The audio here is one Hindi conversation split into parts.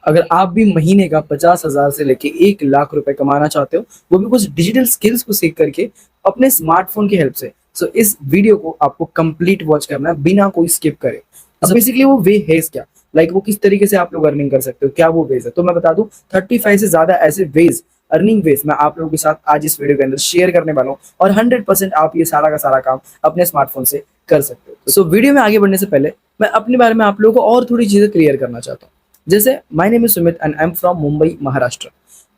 अगर आप भी महीने का 50,000 से लेके 1 लाख रुपए कमाना चाहते हो, वो भी कुछ डिजिटल स्किल्स को सीख करके अपने स्मार्टफोन की हेल्प से, सो इस वीडियो को आपको कंप्लीट वॉच करना है बिना कोई स्किप करे। अब बेसिकली वो वे है क्या, लाइक वो किस तरीके से आप लोग अर्निंग कर सकते हो, क्या वो वेज है, तो मैं बता दूं 35 से ज्यादा ऐसे वेज, अर्निंग वेज मैं आप लोगों के साथ आज इस वीडियो के अंदर शेयर करने वाला हूँ, और 100% आप ये सारा का सारा काम अपने स्मार्टफोन से कर सकते हो। सो वीडियो में आगे बढ़ने से पहले मैं अपने बारे में आप लोगों को और थोड़ी चीजें क्लियर करना चाहता हूँ। जैसे my name is Sumit and I am from Mumbai Maharashtra.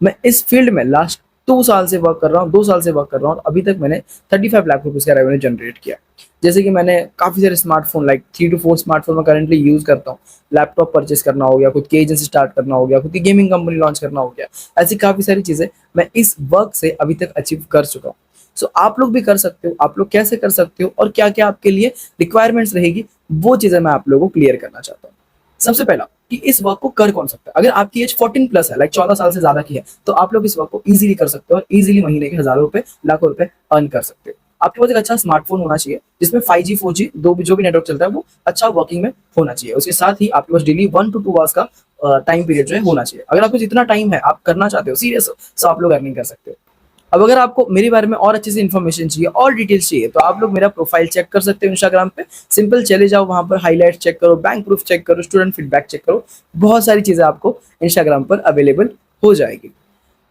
मैं इस फील्ड में लास्ट 2 साल से वर्क कर रहा हूँ, 2 साल से वर्क कर रहा हूँ, अभी तक मैंने 35 लाख रुपीज का रेवेन्यू जनरेट किया। जैसे कि मैंने काफी सारे स्मार्टफोन, लाइक 3 to 4 स्मार्टफोन मैं करंटली यूज करता हूँ। लैपटॉप परचेस करना हो गया, खुद की एजेंसी स्टार्ट करना हो गया, खुद की गेमिंग कंपनी लॉन्च करना हो गया, ऐसी काफी सारी चीजें मैं इस वर्क से अभी तक अचीव कर चुका हूँ। सो आप लोग भी कर सकते हो, आप लोग कैसे कर सकते हो और क्या क्या आपके लिए रिक्वायरमेंट्स रहेगी, वो चीजें मैं आप लोगों को क्लियर करना चाहता हूँ। सबसे पहला कि इस वर्क को कर कौन सकता है। अगर आपकी एज 14 प्लस है, लाइक 14 साल से ज्यादा की है, तो आप लोग इस वर्क को इजीली कर सकते हो और इजीली महीने के हजारों रुपए, लाखों रुपए अर्न कर सकते हो। आपके पास एक अच्छा स्मार्टफोन होना चाहिए जिसमें 5G 4G जो भी नेटवर्क चलता है वो अच्छा वर्किंग में होना चाहिए। उसके साथ ही आपके पास डेली 1 to 2 आवर्स का टाइम पीरियड जो है होना चाहिए। अगर आपको जितना टाइम है आप करना चाहते हो सीरियस, तो आप लोग अर्निंग कर सकते हो। अब अगर आपको मेरे बारे में और अच्छे से इन्फॉर्मेशन चाहिए और डिटेल्स चाहिए, तो आप लोग मेरा प्रोफाइल चेक कर सकते हो इंस्टाग्राम पे। सिंपल चले जाओ वहां पर, हाईलाइट चेक करो, बैंक प्रूफ चेक करो, स्टूडेंट फीडबैक चेक करो, बहुत सारी चीजें आपको इंस्टाग्राम पर अवेलेबल हो जाएगी।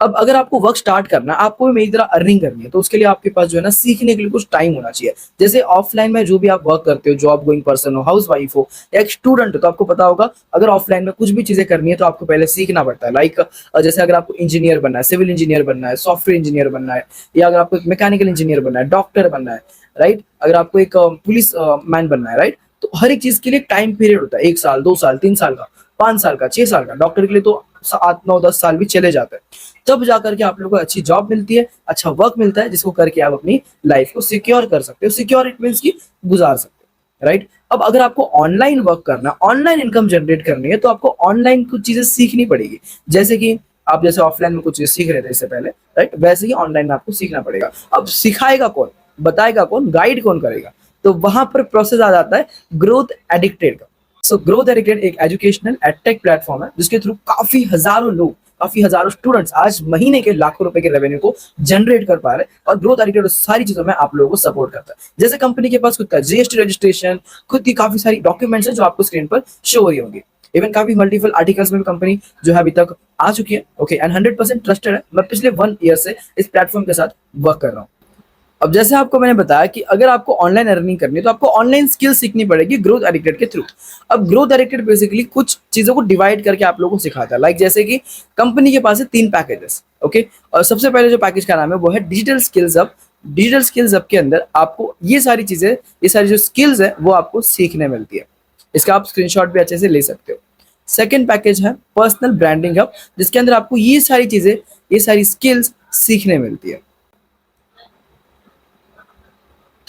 अब अगर आपको वर्क स्टार्ट करना है, आपको भी मेरी तरह अर्निंग करनी है, तो उसके लिए आपके पास जो है ना सीखने के लिए कुछ टाइम होना चाहिए। जैसे ऑफलाइन में जो भी आप वर्क करते हो, जॉब गोइंग पर्सन हो, हाउस वाइफ हो या एक स्टूडेंट हो, तो आपको पता होगा अगर ऑफलाइन में कुछ भी चीजें करनी है तो आपको पहले सीखना पड़ता है। लाइक जैसे अगर आपको इंजीनियर बनना है, सिविल इंजीनियर बनना है, सॉफ्टवेयर इंजीनियर बनना है, या अगर आपको मैकेनिकल इंजीनियर बनना है, डॉक्टर बनना है, राइट, अगर आपको एक पुलिस मैन बनना है, राइट, तो हर एक चीज के लिए टाइम पीरियड होता है, 1 साल, 2 साल, 3 साल का, 5 साल का, 6 साल का। डॉक्टर के लिए तो 8 9 10 साल भी चले जाते हैं। तब जाकर के आप लोगों को अच्छी जॉब मिलती है, अच्छा वर्क मिलता है, जिसको करके आप अपनी लाइफ को सिक्योर कर सकते हो। सिक्योर इट मीन्स की गुजार सकते हो, राइट। अब अगर आपको ऑनलाइन वर्क करना, ऑनलाइन इनकम जनरेट करनी है, तो आपको ऑनलाइन कुछ चीजें सीखनी पड़ेगी। जैसे कि आप जैसे ऑफलाइन में कुछ चीज सीख रहे थे इससे पहले, राइट, वैसे ही ऑनलाइन में आपको सीखना पड़ेगा। अब सिखाएगा कौन, बताएगा कौन, गाइड कौन करेगा, तो वहां पर प्रोसेस आ जाता है ग्रोथ एडिक्टेड का। सो ग्रोथ एडिक्टेड एक एजुकेशनल एडटेक प्लेटफॉर्म है जिसके थ्रू काफी हजारों लोग, काफी हजारों स्टूडेंट्स आज महीने के लाखों रुपए के रेवेन्यू को जनरेट कर पा रहे हैं। और ग्रोथ एडिक्टेड सारी चीजों में आप लोगों को सपोर्ट करता है। जैसे कंपनी के पास खुद का जीएसटी रजिस्ट्रेशन, खुद की काफी सारी डॉक्यूमेंट्स है जो आपको स्क्रीन पर शो हो रही होंगी। इवन काफी मल्टीपल आर्टिकल्स में भी कंपनी जो है अभी तक आ चुकी है, ओके, एंड 100% ट्रस्टेड है। मैं पिछले 1 ईयर से इस प्लेटफॉर्म के साथ वर्क कर रहा हूँ। अब जैसे आपको मैंने बताया कि अगर आपको ऑनलाइन अर्निंग करनी है तो आपको ऑनलाइन स्किल सीखनी पड़ेगी ग्रोथ एडिक्टेड के थ्रू। अब ग्रोथ एडिक्टेड बेसिकली कुछ चीजों को डिवाइड करके आप लोगों को सिखाता है। लाइक जैसे कि कंपनी के पास है 3 पैकेजेस, ओके, और सबसे पहले जो पैकेज का नाम है वो है digital skills up. Digital skills up के अंदर आपको ये सारी चीजें, ये सारी जो स्किल्स है वो आपको सीखने मिलती है। इसका आप स्क्रीनशॉट भी अच्छे से ले सकते हो। सेकेंड पैकेज है पर्सनल ब्रांडिंग हब, जिसके अंदर आपको ये सारी चीजें, ये सारी स्किल्स सीखने मिलती है।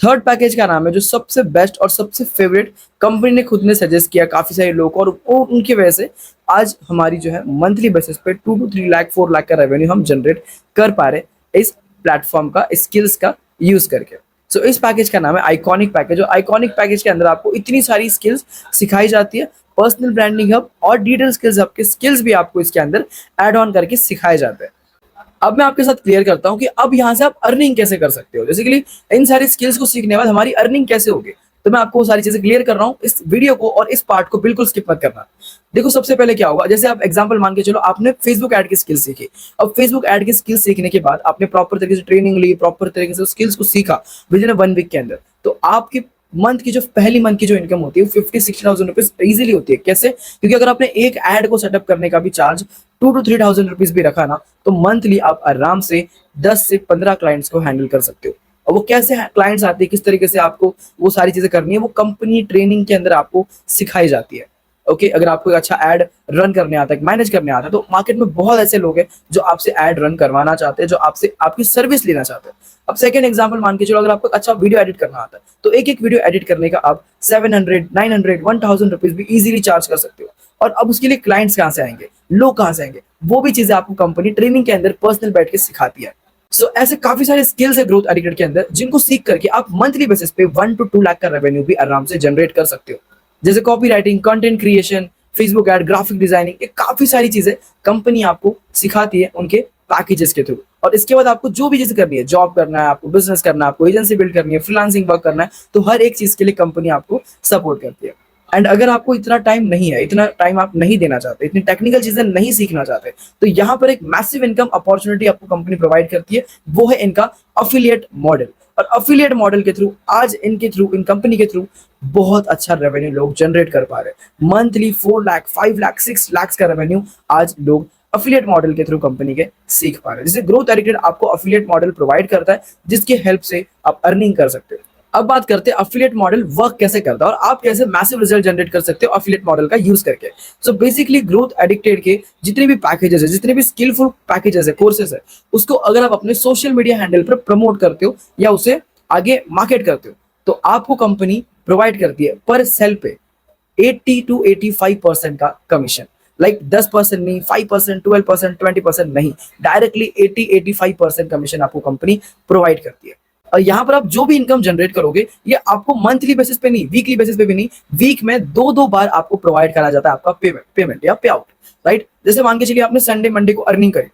थर्ड पैकेज का नाम है जो सबसे बेस्ट और सबसे फेवरेट, कंपनी ने खुद ने सजेस्ट किया काफी सारे लोगों को, और वो उनकी वजह से आज हमारी जो है मंथली बेसिस पे 2 to 3 लाख 4 लाख का रेवेन्यू हम जनरेट कर पा रहे इस प्लेटफॉर्म का, स्किल्स का यूज करके। सो इस पैकेज का नाम है आइकॉनिक पैकेज। और आइकॉनिक पैकेज के अंदर आपको इतनी सारी स्किल्स सिखाई जाती है। पर्सनल ब्रांडिंग हब और डिजिटल स्किल्स हब के स्किल्स भी आपको इसके अंदर एड ऑन करके सिखाए जाते हैं। अब मैं आपके साथ क्लियर करता हूं कि अब यहां से आप अर्निंग कैसे कर सकते हो। बेसिकली इन सारी स्किल्स को सीखने के बाद हमारी अर्निंग कैसे होगी, तो मैं आपको वो सारी चीजें क्लियर कर रहा हूं। इस वीडियो को और इस पार्ट को बिल्कुल स्किप मत करना। देखो सबसे पहले क्या होगा, जैसे आप एग्जांपल मान के चलो आपने फेसबुक ऐड की स्किल सीखी। अब फेसबुक ऐड की स्किल सीखने के बाद आपने प्रॉपर तरीके से ट्रेनिंग ली, प्रॉपर तरीके से स्किल्स को सीखा विद इन 1 वीक के अंदर, तो आपकी मंथ की जो पहली मंथ की जो इनकम होती है 50-60,000 रुपीज इजिली होती है। कैसे? क्योंकि अगर आपने एक ऐड को सेटअप करने का भी चार्ज 2 to 3,000 रुपीज भी रखा ना, तो मंथली आप आराम से 10 से 15 क्लाइंट्स को हैंडल कर सकते हो। और वो कैसे क्लाइंट्स आते हैं, किस तरीके से आपको वो सारी चीजें करनी है, वो कंपनी ट्रेनिंग के अंदर आपको सिखाई जाती है। ओके, अगर आपको एक अच्छा ऐड रन करने आता है, मैनेज करने आता है, तो मार्केट में बहुत ऐसे लोग हैं जो आपसे ऐड रन करवाना चाहते हैं, जो आपसे आपकी सर्विस लेना चाहते हैं। अब सेकंड एग्जांपल मान के चलो, अगर आपको अच्छा वीडियो एडिट करना आता है, तो एक एक वीडियो एडिट करने का आप 700, 900, 1000 रुपीज भी इजीली चार्ज कर सकते हो। और अब उसके लिए क्लाइंट्स कहाँ से आएंगे, लोग कहाँ से आएंगे, वो भी चीजें आपको कंपनी ट्रेनिंग के अंदर पर्सनल बैठ के सिखाती है। सो ऐसे काफी सारे स्किल्स है ग्रोथ एडिक्टेड के अंदर, जिनको सीख करके आप मंथली बेसिस पे 1 to 2 लाख का रेवेन्यू भी आराम से जनरेट कर सकते हो। जैसे copy writing, content creation, Facebook ad, graphic designing, ये काफी सारी चीजें कंपनी आपको सिखाती है उनके पैकेजेस के थ्रू। और इसके बाद आपको जो भी चीज करनी है, जॉब करना है, आपको बिजनेस करना है, आपको एजेंसी बिल्ड करनी है, फ्रीलांसिंग वर्क करना है, तो हर एक चीज के लिए कंपनी आपको सपोर्ट करती है। एंड अगर आपको इतना टाइम नहीं है, इतना टाइम आप नहीं देना चाहते, इतनी टेक्निकल चीजें नहीं सीखना चाहते, तो यहाँ पर एक मैसिव इनकम अपॉर्चुनिटी आपको कंपनी प्रोवाइड करती है, वो है इनका अफिलिएट मॉडल। और अफिलिएट मॉडल के थ्रू आज इनके थ्रू, इन कंपनी के थ्रू बहुत अच्छा रेवेन्यू लोग जनरेट कर पा रहे हैं। मंथली 4 लाख, 5 लाख, 6 लाख का रेवेन्यू आज लोग अफिलिएट मॉडल के थ्रू कंपनी के सीख पा रहे हैं। जैसे ग्रोथ एडिक्टेड आपको अफिलिएट मॉडल प्रोवाइड करता है, जिसके हेल्प से आप अर्निंग कर सकते हो। अब बात करते हैं अफिलिएट मॉडल वर्क कैसे करता है और आप कैसे मैसिव रिजल्ट जनरेट कर सकते हो अफिलिएट मॉडल का यूज करके। सो बेसिकली ग्रोथ एडिक्टेड के जितने भी पैकेजेस है, जितने भी स्किलफुल पैकेजेस है, कोर्सेस है, उसको अगर आप अपने सोशल मीडिया हैंडल पर प्रमोट करते हो या उसे आगे मार्केट करते हो, तो आपको कंपनी प्रोवाइड करती है पर सेल पे 80 to 85% का कमीशन। लाइक 10% नहीं, 5%, 12%, 20% नहीं, डायरेक्टली 80-85% कमीशन आपको कंपनी प्रोवाइड करती है। और यहाँ पर आप जो भी इनकम जनरेट करोगे, ये आपको मंथली बेसिस पे नहीं, वीकली बेसिस पे भी नहीं, वीक में 2-2 बार आपको प्रोवाइड करा जाता है आपका पेमेंट या पे आउट, राइट। जैसे मान के चलिए आपने संडे मंडे को अर्निंग करी,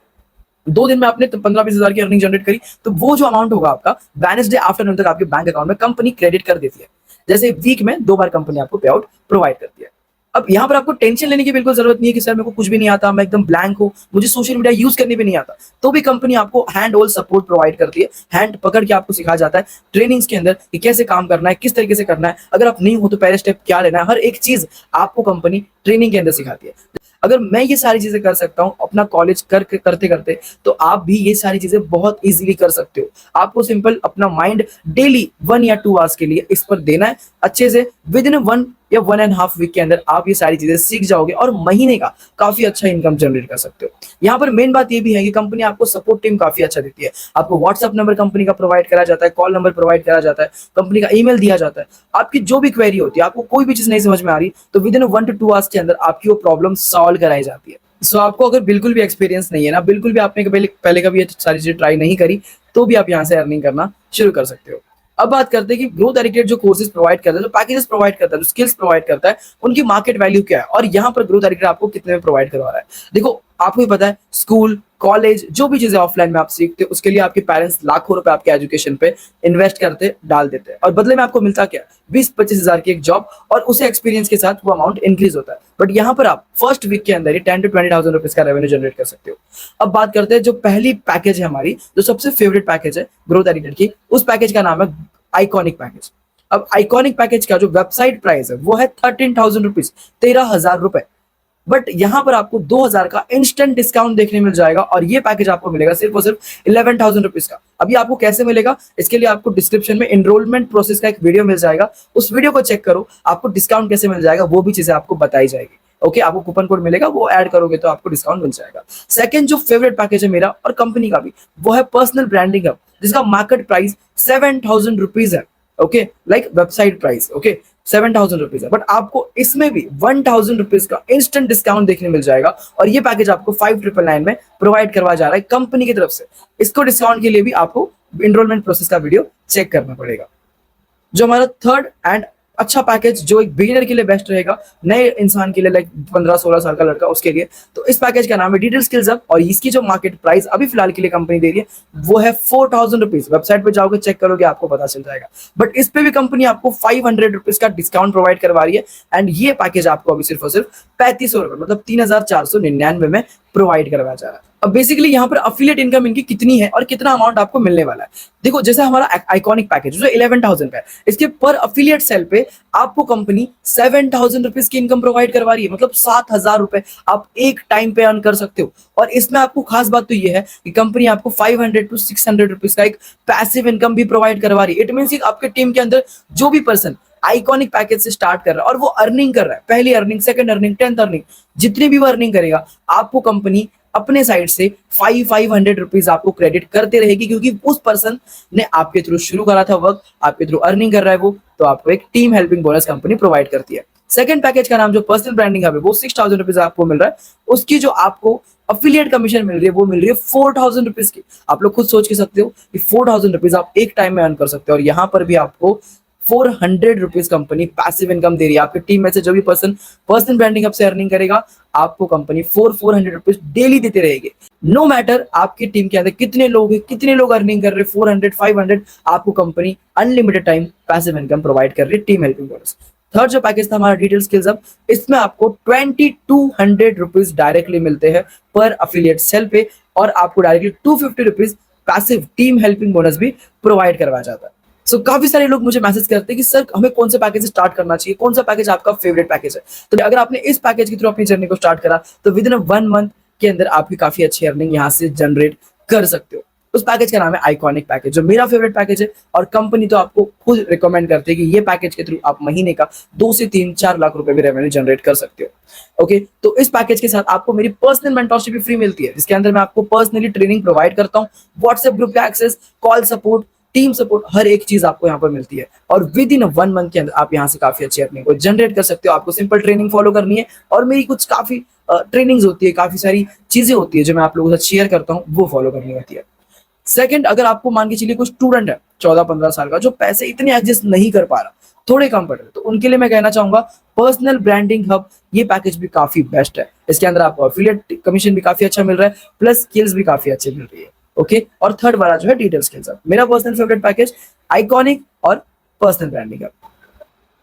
2 दिन में आपने 15-20 हजार की अर्निंग जनरेट करी, तो वो जो अमाउंट होगा आपका वेडनेसडे आफ्टरनून तक आपके बैंक अकाउंट में कंपनी क्रेडिट कर देती है। जैसे वीक में 2 बार कंपनी आपको पे आउट प्रोवाइड करती है। अब यहाँ पर आपको टेंशन लेने की बिल्कुल जरूरत नहीं है कि सर मेरे को कुछ भी नहीं आता, मैं एकदम ब्लैंक हूँ, मुझे सोशल मीडिया यूज करने भी नहीं आता, तो भी कंपनी आपको हैंड होल्ड सपोर्ट प्रोवाइड करती है। हैंड पकड़ के आपको सिखाया जाता है ट्रेनिंग्स के अंदर कि कैसे काम करना है, किस तरीके से करना है, अगर आप नहीं हो तो पहले स्टेप क्या लेना है, हर एक चीज आपको कंपनी ट्रेनिंग के अंदर सिखाती है। अगर मैं ये सारी चीजें कर सकता हूँ अपना कॉलेज करते करते, तो आप भी ये सारी चीजें बहुत इजीली कर सकते हो। आपको सिंपल अपना माइंड डेली 1 या 2 आवर्स के लिए इस पर देना है अच्छे से। विद इन 1 या 1.5 वीक के अंदर आप ये सारी चीजें सीख जाओगे और महीने का काफी अच्छा इनकम जनरेट कर सकते हो। यहाँ पर मेन बात ये भी है कि कंपनी आपको सपोर्ट टीम काफी अच्छा देती है। आपको व्हाट्सएप नंबर कंपनी का प्रोवाइड करा जाता है, कॉल नंबर प्रोवाइड करा जाता है, कंपनी का ईमेल दिया जाता है। आपकी जो भी क्वेरी होती है, आपको कोई भी चीज नहीं समझ में आ रही, तो विद इन 1 to 2 आवर्स के अंदर आपकी वो प्रॉब्लम सॉल्व कराई जाती है। सो आपको अगर बिल्कुल भी एक्सपीरियंस नहीं है ना, बिल्कुल भी आपने पहले कभी ये सारी चीजें ट्राई नहीं करी, तो भी आप यहाँ से अर्निंग करना शुरू कर सकते हो। अब बात करते हैं कि ग्रोथ एडिक्टेड जो कोर्सेज प्रोवाइड करता है, जो पैकेजेस प्रोवाइड करता है, जो स्किल्स प्रोवाइड करता है, उनकी मार्केट वैल्यू क्या है और यहाँ पर ग्रोथ एडिक्टेड आपको कितने में प्रोवाइड करवा रहा है। देखो आपको ही पता है, स्कूल कॉलेज जो भी चीजें ऑफलाइन में आप सीखते हो, उसके लिए आपके पेरेंट्स लाखों रुपए आपके एजुकेशन पे इन्वेस्ट करते डाल देते हैं, और बदले में आपको मिलता क्या, 20-25 हजार की एक जॉब, और उसे एक्सपीरियंस के साथ वो अमाउंट इंक्रीज होता है। बट यहाँ पर आप फर्स्ट वीक के अंदर ही 10 to 20,000 रुपीज का रेवेन्यू जनरेट कर सकते हो। अब बात करते हैं जो पहली पैकेज है हमारी, जो सबसे फेवरेट पैकेज है ग्रोथ एडिक्टेड की, उस पैकेज का नाम है आइकॉनिक पैकेज। अब आइकॉनिक पैकेज का जो वेबसाइट प्राइस है वो है 13,000 रुपीज, 13,000 रुपए। बट यहां पर आपको 2,000 का इंस्टेंट डिस्काउंट देखने मिल जाएगा, और ये पैकेज आपको मिलेगा सिर्फ और सिर्फ 11,000 रुपीज का। अभी आपको कैसे मिलेगा, इसके लिए आपको डिस्क्रिप्शन में एनरोलमेंट प्रोसेस का एक वीडियो मिल जाएगा, उस वीडियो को चेक करो, आपको डिस्काउंट कैसे मिल जाएगा वो भी चीजें आपको बताई जाएगी। ओके, आपको कूपन कोड मिलेगा, वो ऐड करोगे तो आपको डिस्काउंट मिल जाएगा। सेकंड जो फेवरेट पैकेज है मेरा और कंपनी का भी, वो है पर्सनल ब्रांडिंग हब, जिसका मार्केट प्राइस 7,000 रुपीज है। Okay, like website price, okay 7,000 rupees है, बट आपको इसमें भी 1,000 रुपीज का इंस्टेंट डिस्काउंट देखने मिल जाएगा, और ये पैकेज आपको 5,999 में प्रोवाइड करवा जा रहा है कंपनी की तरफ से। इसको डिस्काउंट के लिए भी आपको एनरोलमेंट प्रोसेस का वीडियो चेक करना पड़ेगा। जो हमारा थर्ड एंड अच्छा पैकेज, जो एक बिगिनर के लिए बेस्ट रहेगा, नए इंसान के लिए, लाइक 15-16 साल का लड़का, उसके लिए, तो इस पैकेज का नाम है डिजिटल स्किल्स हब, और इसकी जो मार्केट प्राइस अभी फिलहाल के लिए कंपनी दे रही है वो है 4,000 रुपीज। वेबसाइट पे जाओगे, चेक करोगे, आपको पता चल जाएगा। बट इस पे भी कंपनी आपको 500 रुपीज का डिस्काउंट प्रोवाइड करवा रही है, एंड ये पैकेज आपको अभी सिर्फ और सिर्फ 3,500 रुपए, मतलब 3,499 में प्रोवाइड करवाया जा रहा है। अब बेसिकली यहाँ पर अफिलिएट इनकम इनकी कितनी है और कितना अमाउंट आपको मिलने वाला है, देखो जैसे हमारा आइकॉनिक पैकेज जो 11,000 पे है, इसके पर अफिलिएट सेल पे आपको कंपनी 7,000 रुपीज की इनकम प्रोवाइड करवा रही है, मतलब 7,000 रुपए आप एक टाइम पे अर्न कर सकते हो। और इसमें आपको खास बात तो ये है कि कंपनी आपको 500 to 600 रुपीज का एक पैसिव इनकम भी प्रोवाइड करवा रही है। इट मींस आपके टीम के अंदर जो भी पर्सन आइकॉनिक पैकेज से स्टार्ट कर रहा है और वो अर्निंग कर रहा है, पहली earning, second earning, 10th earning, जितनी भी वो अर्निंग करेगा, आपको कंपनी अपने साइड से 500 रुपीज आपको क्रेडिट करते रहेगी, क्योंकि उस पर्सन ने आपके थ्रू शुरू करा था वर्क, आपके थ्रू अर्निंग कर रहा है वो, तो आपको एक team helping bonus company provide करती है। सेकंड पैकेज का नाम जो पर्सनल ब्रांडिंग है वो 6,000 रुपीज आपको मिल रहा है, उसकी जो आपको अफिलिएट कमीशन मिल रही है वो मिल रही है 4,000 रुपीज की। आप लोग खुद सोच के सकते हो कि 4,000 रुपीज आप एक टाइम में अर्न कर सकते हो, और यहाँ पर भी आपको ₹400 कंपनी पैसिव इनकम दे रही है। आपकी टीम में से जो भी पर्सन ब्रांडिंग हब से अर्निंग करेगा, आपको कंपनी ₹400 डेली देते रहेगी। नो मैटर आपकी टीम के अंदर कितने लोग हैं, कितने लोग अर्निंग कर रहे हैं, 400 500, आपको company unlimited time passive income provide कर रही है, टीम हेल्पिंग बोनस। थर्ड जो पैकेज था हमारा डिटेल स्किल्स हब, इसमें आपको ₹2200 डायरेक्टली मिलते हैं पर अफिलिएट सेल पे, और आपको directly ₹250 passive team helping bonus भी प्रोवाइड करवाया जाता है। सो काफी सारे लोग मुझे मैसेज करते हैं कि सर हमें कौन सा पैकेज स्टार्ट करना चाहिए, कौन सा पैकेज आपका फेवरेट पैकेज है। तो अगर आपने इस पैकेज के थ्रू अपनी जर्नी को स्टार्ट करा तो विद इन 1 मंथ के अंदर आपकी काफी अच्छी अर्निंग यहाँ से जनरेट कर सकते हो। उस पैकेज का नाम है आइकॉनिक पैकेज, जो मेरा फेवरेट पैकेज है, और कंपनी तो आपको खुद रिकमेंड करती है कि ये पैकेज के थ्रू आप महीने का 2 से 3-4 लाख रुपए भी रेवेन्यू जनरेट कर सकते हो। ओके, तो इस पैकेज के साथ आपको मेरी पर्सनल मेंटरशिप भी फ्री मिलती है, जिसके अंदर मैं आपको पर्सनली ट्रेनिंग प्रोवाइड करता हूँ, व्हाट्सएप ग्रुप का access, call support, team support, हर एक चीज आपको यहाँ पर मिलती है, और विद इन 1 मंथ के अंदर आप यहाँ से काफी अच्छी अर्निंग को जनरेट कर सकते हो। आपको सिंपल ट्रेनिंग फॉलो करनी है, और मेरी कुछ काफी ट्रेनिंग्स होती है, काफी सारी चीजें होती है जो मैं आप लोगों के साथ शेयर करता हूँ, वो फॉलो करनी होती है। सेकंड, अगर आपको मान के चलिए कोई स्टूडेंट है 14-15 साल का, जो पैसे इतने एडजस्ट नहीं कर पा रहा, थोड़े कम पड़ रहे, तो उनके लिए मैं कहना चाहूंगा पर्सनल ब्रांडिंग हब ये पैकेज भी काफी बेस्ट है। इसके अंदर आपको एफिलिएट कमीशन भी काफी अच्छा मिल रहा है, प्लस स्किल्स भी काफी अच्छी मिल रही है। ओके, और थर्ड वाला जो है डिटेल स्किल्स हब, मेरा पर्सनल फेवरेट पैकेज आइकॉनिक और personal branding hub.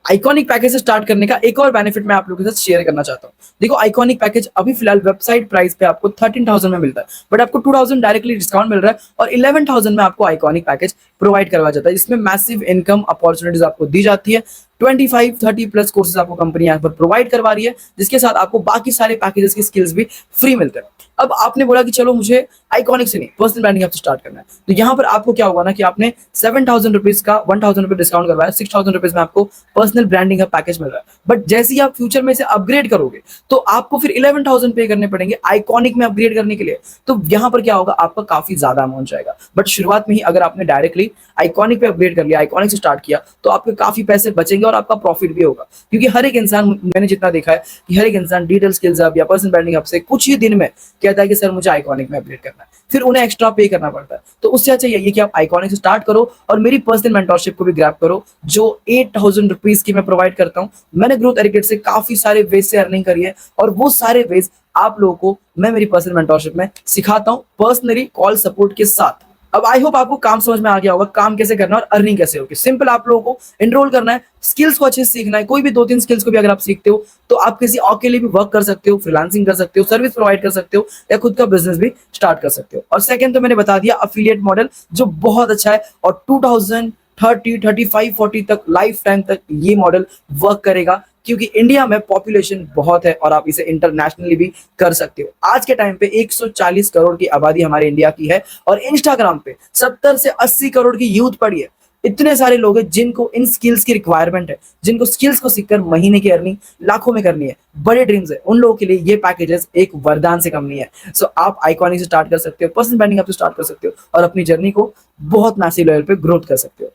Iconic package से स्टार्ट करने का एक और बेनिफिट मैं आप लोगों के साथ शेयर करना चाहता हूँ। देखो, आइकॉनिक पैकेज अभी फिलहाल वेबसाइट प्राइस पे आपको 13,000 में मिलता है, बट आपको 2,000 डायरेक्टली डिस्काउंट मिल रहा है, और 11,000 में आपको आइकॉनिक पैकेज प्रोवाइड करवाया जाता है, जिसमें मैसिव इनकम अपॉर्चुनिटीज आपको दी जाती है। 25-30 प्लस कोर्सेज आपको कंपनी यहाँ पर प्रोवाइड करवा रही है, जिसके साथ आपको बाकी सारे पैकेजेस की स्किल्स भी फ्री मिलते हैं। अब आपने बोला कि चलो मुझे आइकॉनिक से नहीं, पर्सनल ब्रांडिंग हब से स्टार्ट करना है, तो यहाँ पर आपको क्या होगा ना कि आपने 7,000 रुपीज का 1,000 रुपए डिस्काउंट करवाया, 6,000 रुपीज में आपको पर्सनल ब्रांडिंग हब पैकेज मिल रहा है। बट जैसे ही आप फ्यूचर में इसे अपग्रेड करोगे, तो आपको फिर 11,000 पे करने पड़ेंगे आइकॉनिक में अपग्रेड करने के लिए। तो यहाँ पर क्या होगा, आपका काफी ज्यादा अमाउंट जाएगा। बट शुरुआत में ही अगर आपने डायरेक्टली आइकॉनिक पे अपग्रेड कर लिया, आइकॉनिक से स्टार्ट किया, तो आपके काफी पैसे बचेंगे और आपका प्रॉफिट भी होगा। क्योंकि हर एक इंसान, मैंने जितना देखा है कि हर एक इंसान डिटेल स्किल्स हब या पर्सनल ब्रांडिंग हब से कुछ ही दिन में कहता है कि सर मुझे आइकॉनिक में अपग्रेड करना है, फिर उन्हें एक्स्ट्रा पे करना पड़ता है। तो उससे अच्छा यही है कि आप आइकॉनिक से स्टार्ट करो और मेरी पर्सनल मेंटरशिप को भी ग्रैब करो, जो 8,000 रुपीज की मैं प्रोवाइड करता हूँ। मैंने ग्रोथ एडिकेट से काफी सारे वेज से अर्निंग करी है, और वो सारे वेज आप लोगों को मैं मेरी पर्सनल मेंटरशिप में सिखाता हूँ, पर्सनली कॉल सपोर्ट के साथ। अब आई होप आपको काम समझ में आ गया होगा, काम कैसे करना है और अर्निंग कैसे होगी। सिंपल, आप लोगों को एनरोल करना है, स्किल्स को अच्छे से सीखना है। कोई भी 2-3 स्किल्स को भी अगर आप सीखते हो, तो आप किसी और के लिए भी वर्क कर सकते हो, फ्रीलांसिंग कर सकते हो, सर्विस प्रोवाइड कर सकते हो, या खुद का बिजनेस भी स्टार्ट कर सकते हो। और सेकंड तो मैंने बता दिया अफिलिएट मॉडल, जो बहुत अच्छा है, और 2030, 35, 40 तक, लाइफ टाइम तक ये मॉडल वर्क करेगा, क्योंकि इंडिया में पॉपुलेशन बहुत है और आप इसे इंटरनेशनली भी कर सकते हो। आज के टाइम पे 140 करोड़ की आबादी हमारे इंडिया की है, और इंस्टाग्राम पे 70 से 80 करोड़ की यूथ पड़ी है। इतने सारे लोग हैं जिनको इन स्किल्स की रिक्वायरमेंट है, जिनको स्किल्स को सीखकर महीने की अर्निंग लाखों में करनी है, बड़े ड्रीम्स है, उन लोगों के लिए ये पैकेजेस एक वरदान से कम नहीं है। सो आप आइकॉनिक से स्टार्ट कर सकते हो, पर्सनल ब्रांडिंग हब से स्टार्ट कर सकते हो, और अपनी जर्नी को बहुत मैसिव लेवल पे ग्रोथ कर सकते हो।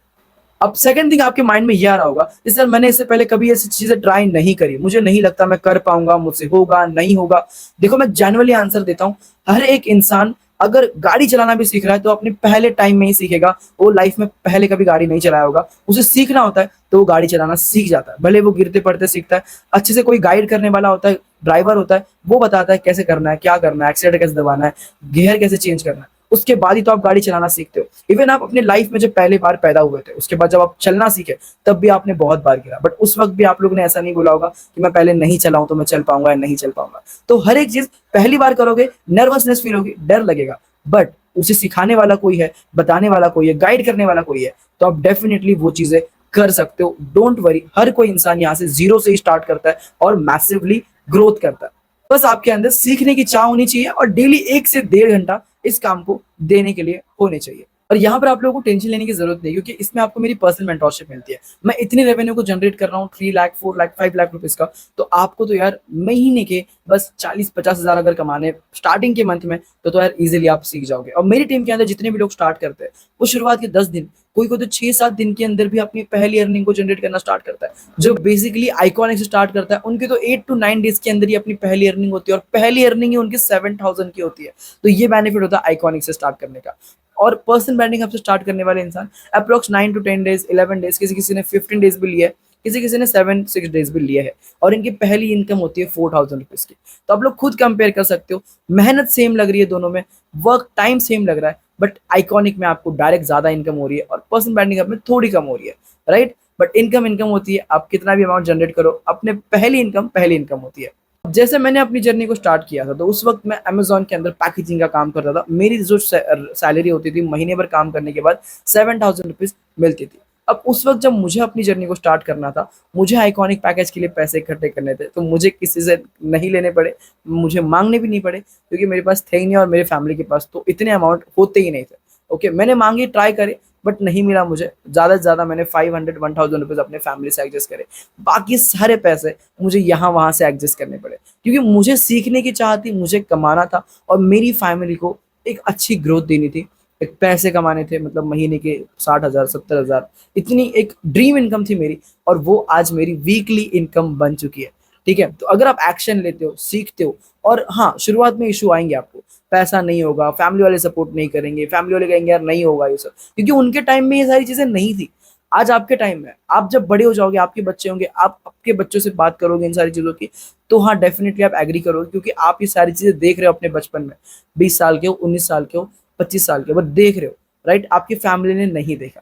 अब सेकंड थिंग आपके माइंड में ये आ रहा होगा कि सर मैंने इससे पहले कभी ऐसी चीजें ट्राई नहीं करी, मुझे नहीं लगता मैं कर पाऊंगा, मुझसे होगा नहीं होगा। देखो, मैं जेन्युइनली आंसर देता हूँ, हर एक इंसान अगर गाड़ी चलाना भी सीख रहा है तो अपने पहले टाइम में ही सीखेगा। वो लाइफ में पहले कभी गाड़ी नहीं चलाया होगा, उसे सीखना होता है तो वो गाड़ी चलाना सीख जाता है। भले वो गिरते पड़ते सीखता है, अच्छे से कोई गाइड करने वाला होता है, ड्राइवर होता है, वो बताता है कैसे करना है, क्या करना है, एक्सीलेटर कैसे दबाना है, गियर कैसे चेंज करना है, उसके बाद ही तो आप गाड़ी चलाना सीखते हो। इवन आप अपने लाइफ में जब पहली बार पैदा हुए थे, उसके बाद जब आप चलना सीखे, तब भी आपने बहुत बार गिरा, बट उस वक्त भी आप लोगों ने ऐसा नहीं बोला होगा कि मैं पहले नहीं चलाऊं तो मैं चल पाऊंगा या नहीं चल पाऊंगा। तो हर एक चीज पहली बार करोगे, नर्वसनेस फील होगी, डर लगेगा, बट उसे सिखाने वाला कोई है, बताने वाला कोई है, गाइड करने वाला कोई है, तो आप डेफिनेटली वो चीजें कर सकते हो। डोंट वरी, हर कोई इंसान यहाँ से जीरो से ही स्टार्ट करता है और मैसिवली ग्रोथ करता है। बस आपके अंदर सीखने की चाह होनी चाहिए, और डेली 1 से 1.5 घंटा इस काम को देने के लिए होने चाहिए। और यहाँ पर आप लोगों को टेंशन लेने की जरूरत नहीं, क्योंकि इसमें आपको मेरी पर्सनल मेंटरशिप मिलती है। मैं इतनी रेवेन्यू को जनरेट कर रहा हूँ, 3 लाख, 4 लाख, 5 लाख रुपीज का, तो आपको तो यार महीने के बस 40-50 हजार अगर कमाने स्टार्टिंग के मंथ में, तो यार इजीली आप सीख जाओगे। और मेरी टीम के अंदर जितने भी लोग स्टार्ट करते हैं, वो शुरुआत के 10 दिन, कोई को तो 6-7 दिन के अंदर भी अपनी पहली अर्निंग को जनरेट करना स्टार्ट करता है। जो बेसिकली आइकॉनिक से स्टार्ट करता है, उनकी तो 8 to 9 डेज के अंदर ही अपनी पहली अर्निंग होती है, और पहली अर्निंग ही उनकी 7,000 की होती है। तो ये बेनिफिट होता है आइकॉनिक से स्टार्ट करने का। और पर्सनल ब्रांडिंग हब से स्टार्ट करने वाले इंसान अप्रोक्स 9 to 10 डेज, 11 डेज, किसी किसी ने 15 डेज भी लिया है, किसी किसी ने 7-6 डेज भी लिया है, और इनकी पहली इनकम होती है 4000 रुपीज की। तो आप लोग खुद कंपेयर कर सकते हो, मेहनत सेम लग रही है दोनों में, वर्क टाइम सेम लग रहा है, बट आइकॉनिक में आपको डायरेक्ट ज्यादा इनकम हो रही है और पर्सनल ब्रांडिंग हब में थोड़ी कम हो रही है, राइट। बट इनकम इनकम होती है, आप कितना भी अमाउंट जनरेट करो, अपने पहली इनकम होती है। जैसे मैंने अपनी जर्नी को स्टार्ट किया था, तो उस वक्त मैं अमेज़न के अंदर पैकेजिंग का काम करता था। मेरी जो सैलरी होती थी महीने भर काम करने के बाद 7000 रुपीज़ मिलती थी। अब उस वक्त जब मुझे अपनी जर्नी को स्टार्ट करना था, मुझे आइकॉनिक पैकेज के लिए पैसे इकट्ठे करने थे, तो मुझे किसी से नहीं लेने पड़े, मुझे माँगने भी नहीं पड़े, क्योंकि मेरे पास थे ही नहीं और मेरे फैमिली के पास तो इतने अमाउंट होते ही नहीं थे। ओके, मैंने माँगे, ट्राई करे, बट नहीं मिला मुझे। ज़्यादा से ज़्यादा मैंने 500-1000 रुपीज़ अपने फैमिली से एडजस्ट करे। बाकी सारे पैसे मुझे यहाँ-वहाँ से एडजस्ट करने पड़े, क्योंकि मुझे सीखने की चाह थी, मुझे कमाना था और मेरी फैमिली को एक अच्छी ग्रोथ देनी थी। एक पैसे कमाने थे, मतलब महीने के 60,000 70,000, इतनी एक ड्रीम इनकम थी मेरी, और वो आज मेरी वीकली इनकम बन चुकी है। ठीक है? तो अगर आप एक्शन लेते हो, सीखते हो, और हाँ, शुरुआत में इश्यू आएँगे आपको, पैसा नहीं होगा, फैमिली वाले सपोर्ट नहीं करेंगे, फैमिली वाले कहेंगे यार नहीं होगा ये सब, क्योंकि उनके टाइम में ये सारी चीज़ें नहीं थी। आज आपके टाइम में, आप जब बड़े हो जाओगे, आपके बच्चे होंगे, आप आपके बच्चों से बात करोगे इन सारी चीज़ों की, तो हाँ, डेफ़िनिटली आप एग्री करोगे, क्योंकि आप ये सारी चीज़ें देख रहे हो अपने बचपन में। 20 साल के हो, 19 साल के हो, 25 साल के हो, बट देख रहे हो, राइट? आपकी फैमिली ने नहीं देखा,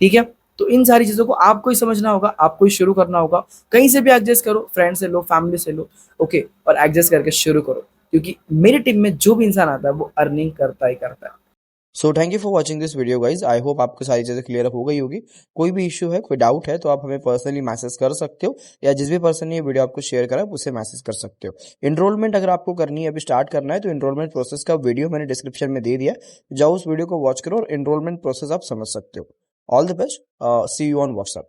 ठीक है? तो इन सारी चीज़ों को आपको ही समझना होगा, आपको ही शुरू करना होगा। कहीं से भी एडजस्ट करो, फ्रेंड से लो, फैमिली से लो, ओके? और एडजस्ट करके शुरू करो, क्योंकि मेरी टीम में जो भी इंसान आता है, वो अर्निंग करता ही करता है। So thank you for watching this video guys. I hope आपको सारी चीज़ें क्लियर हो गई होगी। कोई भी इशू है, कोई डाउट है, तो आप हमें पर्सनली मैसेज कर सकते हो, या जिस भी पर्सन ने ये वीडियो आपको शेयर करा आप उसे मैसेज कर सकते हो। इनरोलमेंट अगर आपको करनी है, अभी स्टार्ट करना है, तो इनरोलमेंट प्रोसेस का वीडियो मैंने डिस्क्रिप्शन में दे दिया है। जाओ उस वीडियो को वॉच करो और इनरोलमेंट प्रोसेस आप समझ सकते हो। All the best, see you on WhatsApp.